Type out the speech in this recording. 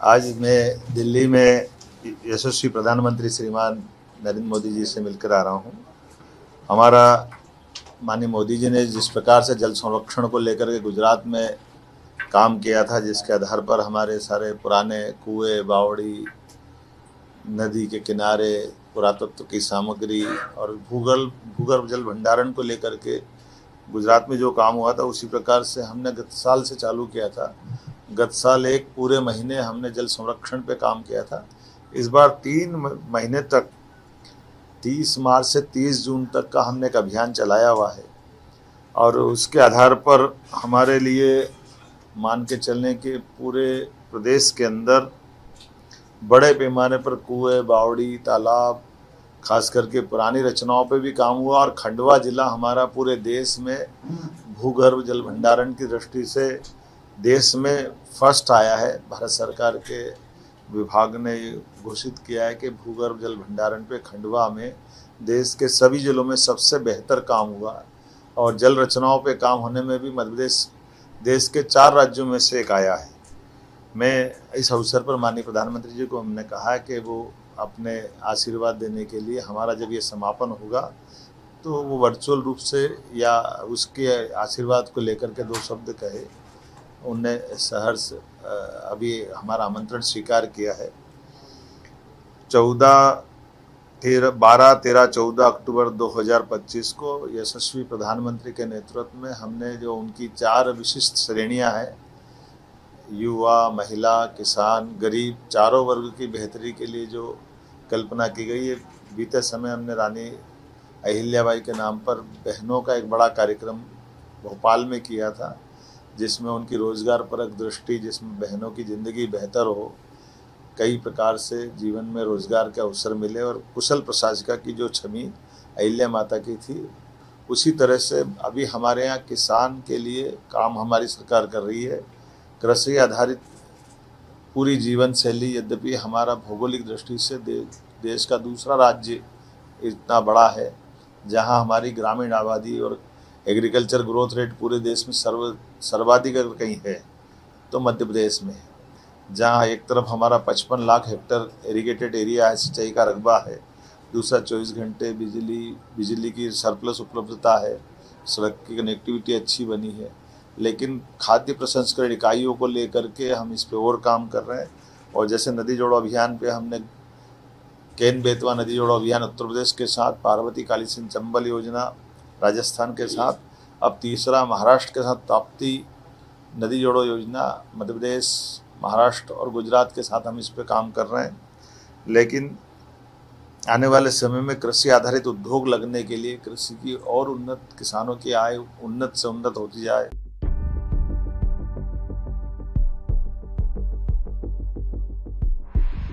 आज मैं दिल्ली में यशस्वी प्रधानमंत्री श्रीमान नरेंद्र मोदी जी से मिलकर आ रहा हूँ। हमारा माननीय मोदी जी ने जिस प्रकार से जल संरक्षण को लेकर के गुजरात में काम किया था, जिसके आधार पर हमारे सारे पुराने कुएं, बावड़ी, नदी के किनारे पुरातत्व की सामग्री और भूगर्भ जल भंडारण को लेकर के गुजरात में जो काम हुआ था, उसी प्रकार से हमने गत साल से चालू किया था। गत साल एक पूरे महीने हमने जल संरक्षण पे काम किया था। इस बार 3 महीने तक 30 मार्च से 30 जून तक का हमने एक अभियान चलाया हुआ है और उसके आधार पर हमारे लिए मान के चलने के पूरे प्रदेश के अंदर बड़े पैमाने पर कुएं, बावड़ी, तालाब, खास करके पुरानी रचनाओं पे भी काम हुआ और खंडवा जिला हमारा पूरे देश में भूगर्भ जल भंडारण की दृष्टि से देश में फर्स्ट आया है। भारत सरकार के विभाग ने घोषित किया है कि भूगर्भ जल भंडारण पे खंडवा में देश के सभी जिलों में सबसे बेहतर काम हुआ और जल रचनाओं पे काम होने में भी मध्य प्रदेश देश के 4 राज्यों में से एक आया है। मैं इस अवसर पर माननीय प्रधानमंत्री जी को हमने कहा कि वो अपने आशीर्वाद देने के लिए हमारा जब ये समापन होगा तो वो वर्चुअल रूप से या उसके आशीर्वाद को लेकर के 2 शब्द कहे। उनने सहर्ष अभी हमारा आमंत्रण स्वीकार किया है। 12-13-14 अक्टूबर 2025 को यशस्वी प्रधानमंत्री के नेतृत्व में हमने जो उनकी 4 विशिष्ट श्रेणियां हैं, युवा, महिला, किसान, गरीब, चारों वर्ग की बेहतरी के लिए जो कल्पना की गई है। बीते समय हमने रानी अहिल्याबाई के नाम पर बहनों का एक बड़ा कार्यक्रम भोपाल में किया था, जिसमें उनकी रोजगार परक दृष्टि, जिसमें बहनों की ज़िंदगी बेहतर हो, कई प्रकार से जीवन में रोजगार के अवसर मिले और कुशल प्रशासिका की जो छवि अहिल्या माता की थी, उसी तरह से अभी हमारे यहाँ किसान के लिए काम हमारी सरकार कर रही है। कृषि आधारित पूरी जीवन शैली, यद्यपि हमारा भौगोलिक दृष्टि से देश का दूसरा राज्य इतना बड़ा है, जहां हमारी ग्रामीण आबादी और एग्रीकल्चर ग्रोथ रेट पूरे देश में सर्वाधिक अगर कहीं है तो मध्य प्रदेश में है, जहां एक तरफ हमारा 55 लाख हेक्टेयर इरिगेटेड एरिया है, सिंचाई का रकबा है, दूसरा 24 घंटे बिजली की सरप्लस उपलब्धता है, सड़क की कनेक्टिविटी अच्छी बनी है। लेकिन खाद्य प्रसंस्करण इकाइयों को लेकर के हम इस पे और काम कर रहे हैं। और जैसे नदी जोड़ो अभियान पे हमने केन बेतवा नदी जोड़ो अभियान उत्तर प्रदेश के साथ, पार्वती काली सिंध चंबल योजना राजस्थान के साथ, अब तीसरा महाराष्ट्र के साथ ताप्ती नदी जोड़ो योजना मध्य प्रदेश, महाराष्ट्र और गुजरात के साथ हम इस पे काम कर रहे हैं। लेकिन आने वाले समय में कृषि आधारित उद्योग लगने के लिए कृषि की और उन्नत, किसानों की आय उन्नत से उन्नत होती जाए।